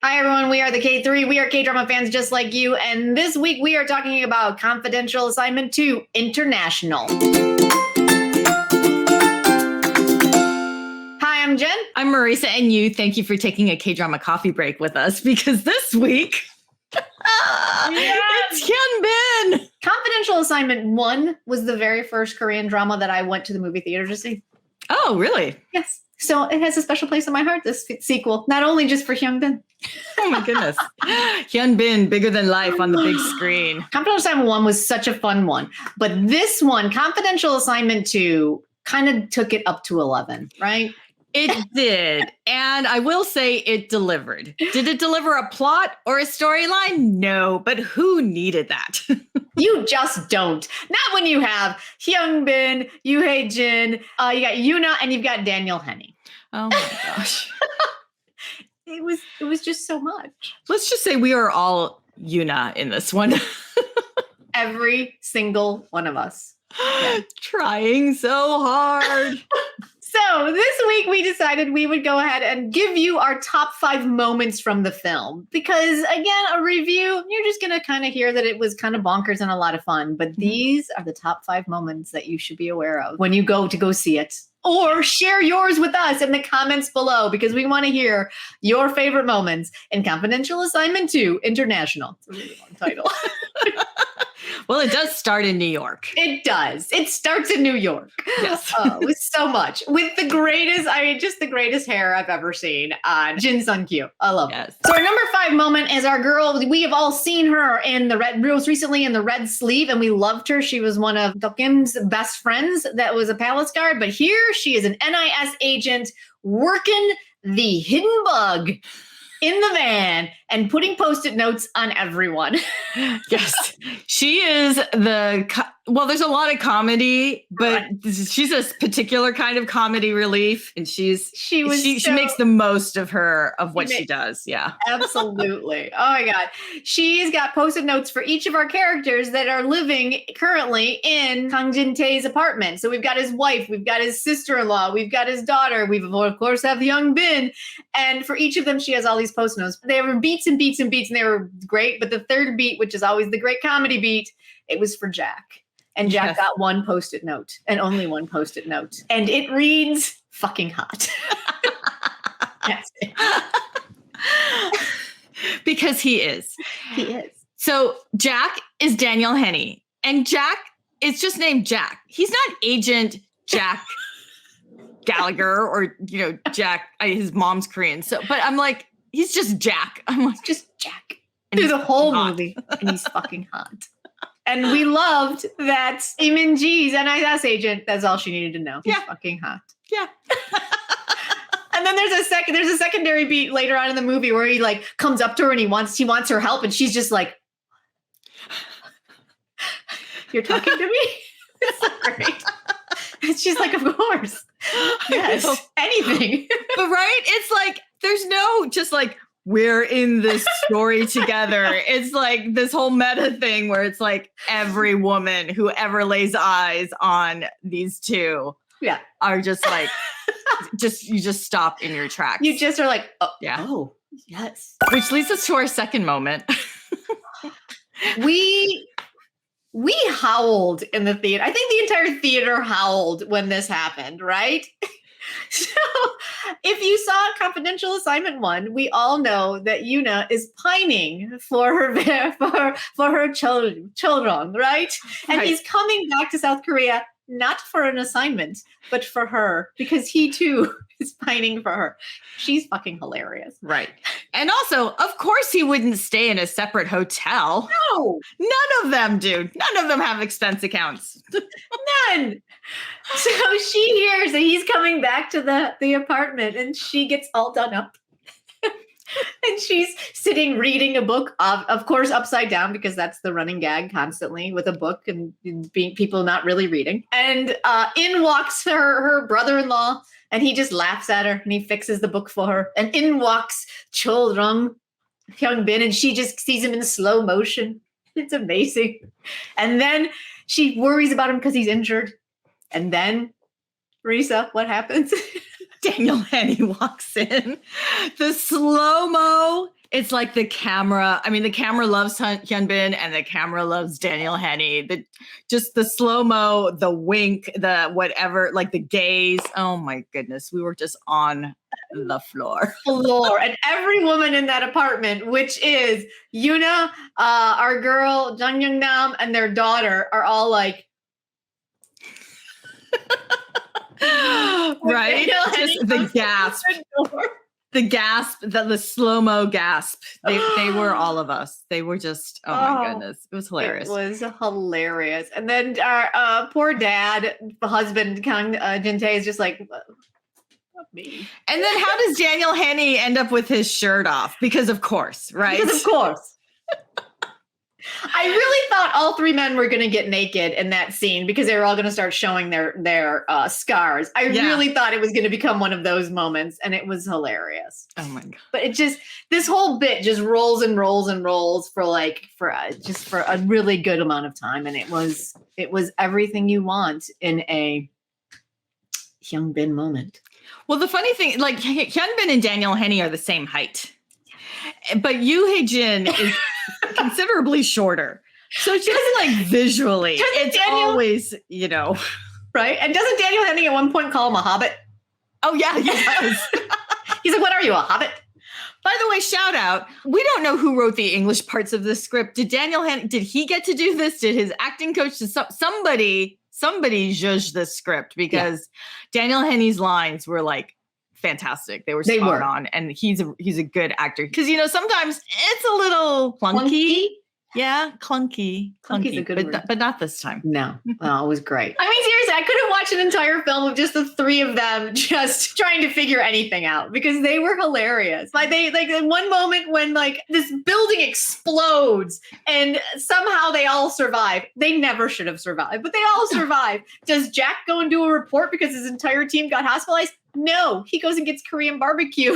Hi, everyone. We are the KThree. We are K-drama fans just like you. And this week we are talking about Confidential Assignment 2 International. Hi, I'm Jen. I'm Marisa, and thank you for taking a K-drama coffee break with us because this week it's Hyun Bin. Confidential Assignment 1 was the very first Korean drama that I went to the movie theater to see. Oh, really? Yes. So it has a special place in my heart, this sequel, not only just for Hyun Bin. Oh my goodness. Hyun Bin, bigger than life on the big screen. Confidential Assignment 1 was such a fun one. But this one, Confidential Assignment 2, kind of took it up to 11, right? It did. And I will say it delivered. Did it deliver a plot or a storyline? No, but who needed that? You just don't. Not when you have Hyun Bin, YOO HAE JIN, you got YOONA, and you've got DANIEL HENNEY. Oh my gosh. It was just so much. Let's just say we are all YOONA in this one. Every single one of us. Yeah. Trying so hard. So this week we decided we would go ahead and give you our top 5 moments from the film. Because again, a review, you're just going to kind of hear that it was kind of bonkers and a lot of fun. But these are the top 5 moments that you should be aware of when you go see it. Or share yours with us in the comments below because we want to hear your favorite moments in Confidential Assignment 2 International. It's a really long title. Well, it does start in New York. It does. It starts in New York. Yes. With so much. With the greatest, just the greatest hair I've ever seen on JIN SUN KYU. I love it. So our number 5 moment is our girl. We have all seen her in most recently in the red sleeve, and we loved her. She was one of Dokim's best friends that was a palace guard, but here she is an NIS agent working the hidden bug in the van and putting Post-it notes on everyone. Yes. She is well, there's a lot of comedy, but she's a particular kind of comedy relief. And she makes the most of what she does. Yeah. Absolutely. Oh my God. She's got Post-it notes for each of our characters that are living currently in Kang Jin-tae's apartment. So we've got his wife, we've got his sister-in-law, we've got his daughter, we've of course have Hyun Bin. And for each of them, she has all these Post-it notes. They were beats and beats and beats, and they were great. But the third beat, which is always the great comedy beat, it was for Jack. And Jack got one Post-it note and only one Post-it note. And it reads, fucking hot. That's it. Because he is. He is. So Jack is Daniel Henney. And Jack is just named Jack. He's not Agent Jack Gallagher or, Jack, his mom's Korean. So, but I'm like, he's just Jack. I'm like, just Jack. Through the whole movie. And he's fucking hot. And we loved that Min Ji's NIS agent. That's all she needed to know. He's fucking hot. Yeah. And then there's a secondary beat later on in the movie where he comes up to her and he wants her help, and she's just like, "You're talking to me?" It's so great. And she's like, "Of course, yes, anything." But right, it's like there's no just like, we're in this story together. It's like this whole meta thing where it's like every woman who ever lays eyes on these two are just like, you just stop in your tracks. You just are like, oh, yes. Which leads us to our second moment. We howled in the theater. I think the entire theater howled when this happened, right? So if you saw Confidential Assignment 1, we all know that YOONA is pining for her children, right? And he's coming back to South Korea, not for an assignment, but for her, because he too is pining for her. She's fucking hilarious. Right. And also, of course he wouldn't stay in a separate hotel. No. None of them do. None of them have expense accounts. None. So she hears that he's coming back to the apartment, and she gets all done up. And she's sitting reading a book, of course, upside down, because that's the running gag constantly with a book and people not really reading. And in walks her brother-in-law, and he just laughs at her and he fixes the book for her. And in walks Hyun Bin, and she just sees him in slow motion. It's amazing. And then she worries about him because he's injured. And then, Risa, what happens? Daniel Henney walks in. The slow-mo It's like the camera. I mean, the camera loves Hyun Bin and the camera loves Daniel Henney. Just the slow-mo, the wink, the whatever, like the gaze. Oh my goodness. We were just on the floor. And every woman in that apartment, which is Yoona, our girl, Jang Young Nam, and their daughter, are all like, right? Just the gasp. The gasp, the slow-mo gasp. They were all of us. They were just, oh my goodness. It was hilarious. It was hilarious. And then our poor dad, the husband, Kang Jin-tae, is just like, not me. And then how does Daniel Henney end up with his shirt off? Because of course, right? Because of course. I really thought all three men were going to get naked in that scene because they were all going to start showing their scars. I really thought it was going to become one of those moments, and it was hilarious. Oh my God. But this whole bit just rolls and rolls and rolls for a really good amount of time. And it was everything you want in a Hyun Bin moment. Well, the funny thing, like Hyun Bin and Daniel Henney are the same height, but Yoo Hae Jin is considerably shorter. So just like visually, it's always, right? And doesn't Daniel Henney at one point call him a hobbit? Oh yeah, he does. He's like, what are you, a hobbit? By the way, shout out. We don't know who wrote the English parts of this script. Did Daniel Henney, did he get to do this? Did his acting coach, somebody judged this script? Because Daniel Henney's lines were like fantastic. They were spot on, and he's a good actor. Because sometimes it's a little clunky. Yeah, clunky. Clunky's a good word. But not this time. No, it was great. I mean, seriously, I could have watched an entire film of just the three of them just trying to figure anything out because they were hilarious. Like in one moment when like this building explodes and somehow they all survive. They never should have survived, but they all survive. Does Jack go and do a report because his entire team got hospitalized? No, he goes and gets Korean barbecue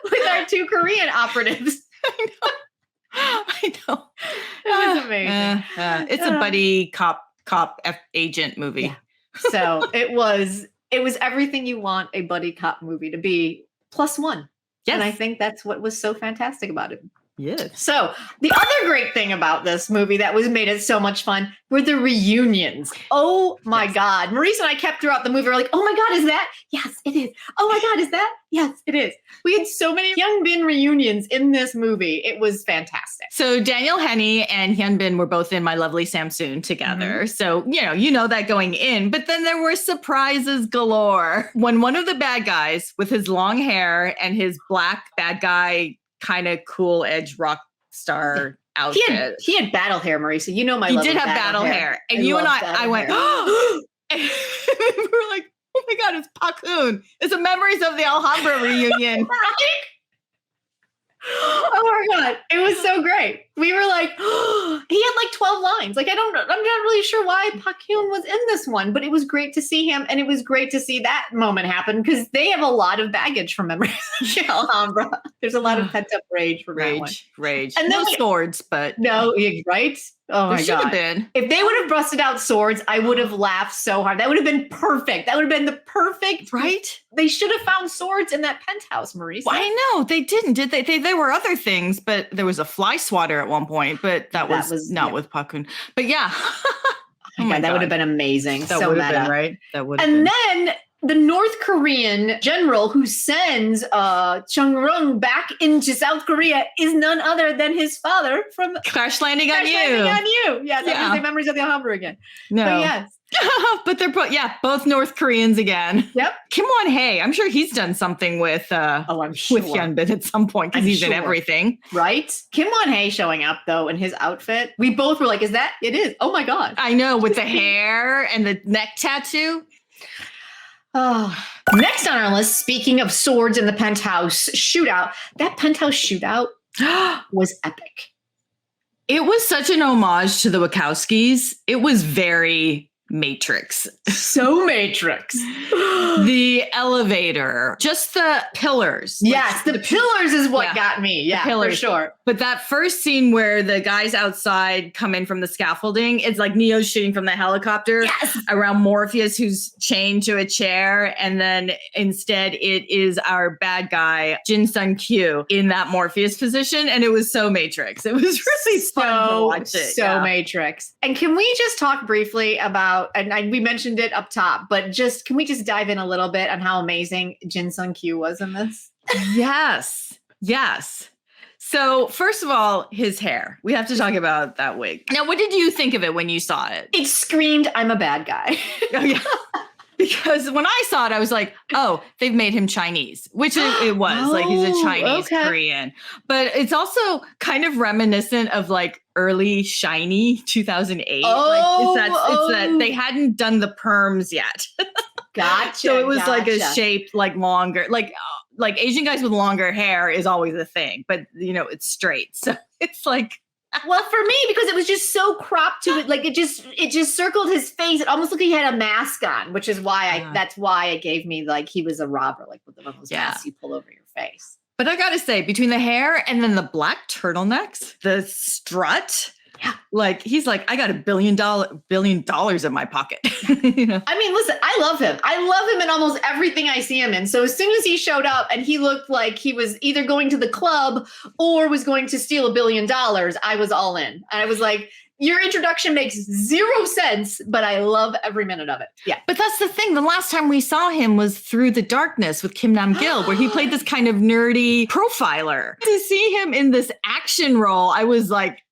with our two Korean operatives. I know. It was amazing. It's a buddy cop agent movie. Yeah. So it was everything you want a buddy cop movie to be +1. Yes. And I think that's what was so fantastic about it. Yes. So the other great thing about this movie that made it so much fun were the reunions. Oh my God. Maurice and I kept throughout the movie. We're like, oh my God, is that? Yes, it is. Oh my God, is that? Yes, it is. We had so many Hyun Bin reunions in this movie. It was fantastic. So Daniel Henney and Hyun Bin were both in My Lovely Samsoon together. Mm-hmm. So, you know that going in, but then there were surprises galore. When one of the bad guys with his long hair and his black bad guy kind of cool edge rock star outfit. He had battle hair, Marisa. You know my He love did of have battle hair. And I went, oh! And we were like, oh my God, it's Park Hoon. It's the Memories of the Alhambra reunion. Right? Oh my God. It was so great. We were like, he had like 12 lines. Like, I'm not really sure why Park Hyun was in this one, but it was great to see him. And it was great to see that moment happen because they have a lot of baggage from Memories of the Alhambra. There's a lot of pent up rage from that one. Rage. And no swords, but. No, right? Oh my God. Should have been. If they would have busted out swords, I would have laughed so hard. That would have been perfect. That would have been the perfect. Right? They should have found swords in that penthouse, Maurice. Well, I know. They didn't, did they? There were other things, but there was a fly swatter at one point, but that was not with Park Hoon. But yeah. Oh my God, that would have been amazing. That so would have meta. been, right? That would have been. And then the North Korean general who sends Chung-rung back into South Korea is none other than his father from Crash Landing on You. Yeah, that was the Memories of the Alhambra again. No. But yes. But they're both North Koreans again. Yep. Kim Won-hae, I'm sure he's done something with I'm sure. with Hyun Bin at some point because he's in everything. Right? Kim Won-hae showing up though in his outfit. We both were like, is that? It is. Oh my God. I know, with the hair and the neck tattoo. Oh. Next on our list, speaking of swords in the penthouse shootout, that penthouse shootout was epic. It was such an homage to the Wachowskis. It was very, Matrix. So Matrix. The elevator, just the pillars. Yes, the pillars is what got me. Yeah, for sure. But that first scene where the guys outside come in from the scaffolding, it's like Neo's shooting from the helicopter around Morpheus, who's chained to a chair. And then instead it is our bad guy, Jin Sun Kyu, in that Morpheus position. And it was so Matrix. It was really fun to watch it. So Matrix. And can we just talk briefly about, and we mentioned it up top, but can we just dive in a little bit on how amazing Jin Sun Kyu was in this? Yes. So first of all, his hair. We have to talk about that wig. Now, what did you think of it when you saw it? It screamed, I'm a bad guy. Oh, yeah. Because when I saw it, I was like, oh, they've made him Chinese, which it was. Like, he's a Chinese Korean. But it's also kind of reminiscent of like early Shiny 2008. It's that they hadn't done the perms yet. Gotcha. So it was like a shape like longer, like Asian guys with longer hair is always a thing, but it's straight. So it's like, well, for me, because it was just so cropped to it, like it just circled his face. It almost looked like he had a mask on, which is why that's why it gave me like he was a robber, like with one of those masks you pull over your face. But I gotta say, between the hair and then the black turtlenecks, the strut, like he's like, I got $1 billion in my pocket. I mean, listen, I love him. I love him in almost everything I see him in. So as soon as he showed up and he looked like he was either going to the club or was going to steal $1 billion, I was all in. And I was like, your introduction makes zero sense, but I love every minute of it. Yeah. But that's the thing. The last time we saw him was Through the Darkness with Kim Nam-gil, where he played this kind of nerdy profiler. To see him in this action role, I was like,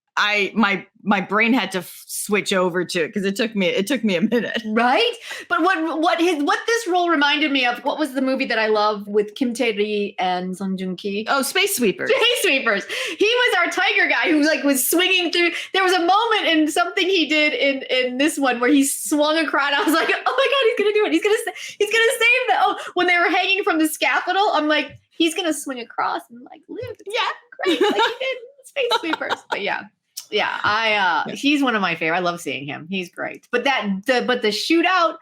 my brain had to switch over to it because it took me a minute. Right? But what this role reminded me of, what was the movie that I love with KThree and Song Joong-ki? Oh, Space Sweepers. Space Sweepers. He was our tiger guy who was swinging through. There was a moment in something he did in this one where he swung across. I was like, oh my God, he's going to do it. He's going to save them. Oh, when they were hanging from the scaffold, I'm like, he's going to swing across and like live. Great. Like he did in Space Sweepers. But he's one of my favorite. I love seeing him. He's great. But the shootout,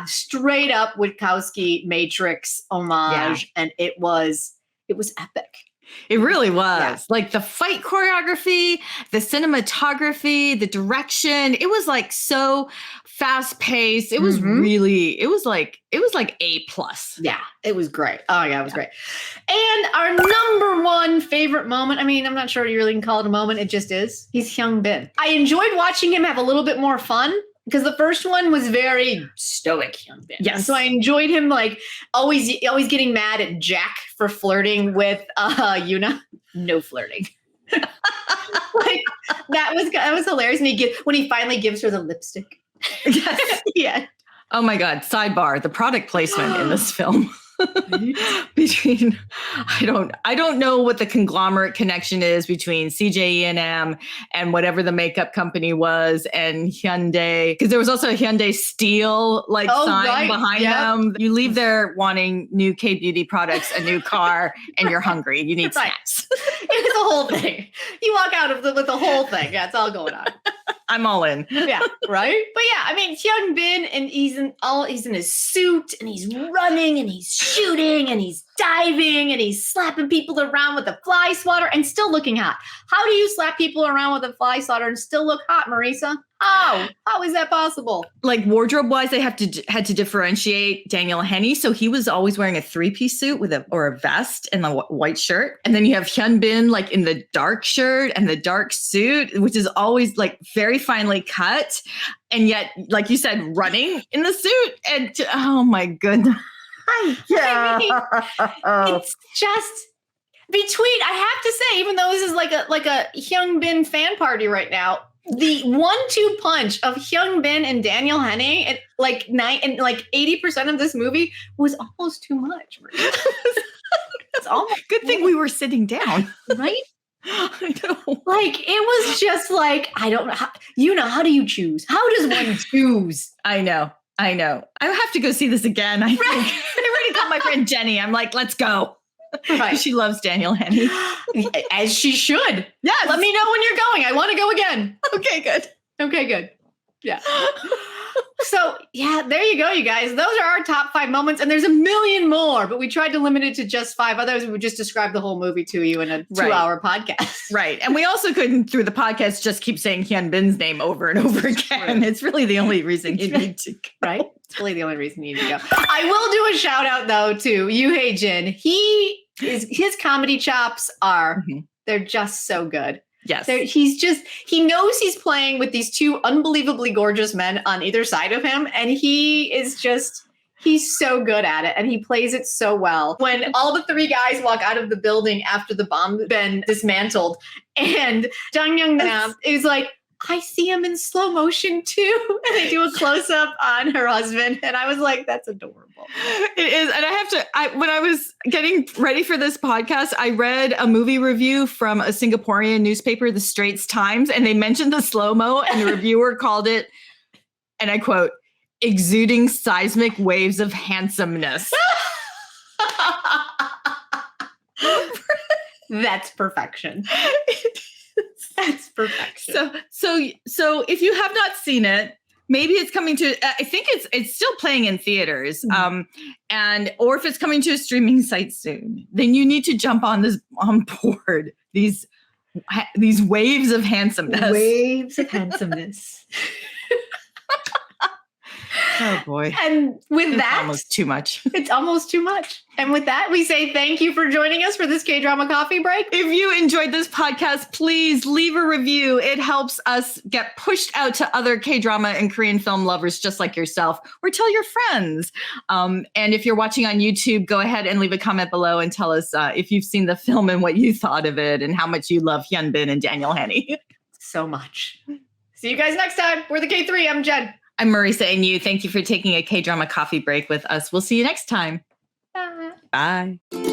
straight up Wachowski Matrix homage, and it was epic. It really was. Like the fight choreography, the cinematography, the direction. It was like so fast paced. It was it was like A+. Yeah, it was great. Oh yeah, it was great. And our number one favorite moment, I mean, I'm not sure you really can call it a moment. It just is. He's Hyun Bin. I enjoyed watching him have a little bit more fun, because the first one was very stoic Hyun Bin. Yes. And so I enjoyed him like always getting mad at Jack for flirting with Yoona. No flirting. Like that was hilarious. And when he finally gives her the lipstick. Yes. Yeah. Oh my God. Sidebar, the product placement in this film. Between I don't know what the conglomerate connection is between CJ and whatever the makeup company was and Hyundai, because there was also a Hyundai Steel sign behind them. You leave there wanting new K-beauty products, a new car, and you're hungry. You need snacks. It's a whole thing. You walk out with the whole thing. Yeah, it's all going on. I'm all in. Yeah, right? But yeah, I mean, Hyun Bin, and he's in his suit, and he's running, and he's shooting, and he's diving, and he's slapping people around with a fly swatter and still looking hot. How do you slap people around with a fly swatter and still look hot, Marisa? How is that possible? Like wardrobe wise, they had to differentiate Daniel Henney. So he was always wearing a 3-piece suit with a vest and a white shirt. And then you have Hyun Bin like in the dark shirt and the dark suit, which is always like very finely cut. And yet, like you said, running in the suit. And oh my goodness. Yeah. I mean, it's just I have to say, even though this is like a Hyun Bin fan party right now, the 1-2 punch of Hyun Bin and Daniel Henney at like 80% of this movie was almost too much. It's almost good thing we were sitting down, right? I know. Like it was just like, I don't know. How do you choose? How does one choose? I know. I have to go see this again. I think I already got my friend Jenny. I'm like, let's go. Right. She loves Daniel Henney. As she should. Yes. Let me know when you're going. I want to go again. Okay, good. Yeah. So yeah, there you go, you guys. Those are our top 5 moments, and there's a million more, but we tried to limit it to just 5. Otherwise, we would just describe the whole movie to you in a 2-hour podcast. Right. And we also couldn't, through the podcast, just keep saying Hyun Bin's name over and over again. It's really the only reason you need to go. Right? It's really the only reason you need to go. I will do a shout out though to Yoo Hae Jin. His comedy chops are they're just so good. Yes. He knows he's playing with these 2 unbelievably gorgeous men on either side of him. And he's so good at it. And he plays it so well. When all the 3 guys walk out of the building after the bomb's been dismantled, and Jang Young Nam is like, I see him in slow motion too. And they do a close up on her husband. And I was like, that's adorable. It is. And I have to, when I was getting ready for this podcast, I read a movie review from a Singaporean newspaper, the Straits Times, and they mentioned the slow-mo, and the reviewer called it, and I quote, exuding seismic waves of handsomeness. That's perfection. That's perfection. So if you have not seen it, maybe it's coming to, I think it's still playing in theaters. Or if it's coming to a streaming site soon, then you need to jump on board these waves of handsomeness. Waves of handsomeness. Oh boy. And with that, almost too much. It's almost too much. And with that, we say thank you for joining us for this K-Drama Coffee Break. If you enjoyed this podcast, please leave a review. It helps us get pushed out to other K-drama and Korean film lovers just like yourself, or tell your friends. And if you're watching on YouTube, go ahead and leave a comment below and tell us if you've seen the film and what you thought of it and how much you love Hyun Bin and Daniel Henney. So much. See you guys next time. We're the K3. I'm Jen. I'm Marisa, and you. Thank you for taking a K-Drama Coffee Break with us. We'll see you next time. Bye. Bye.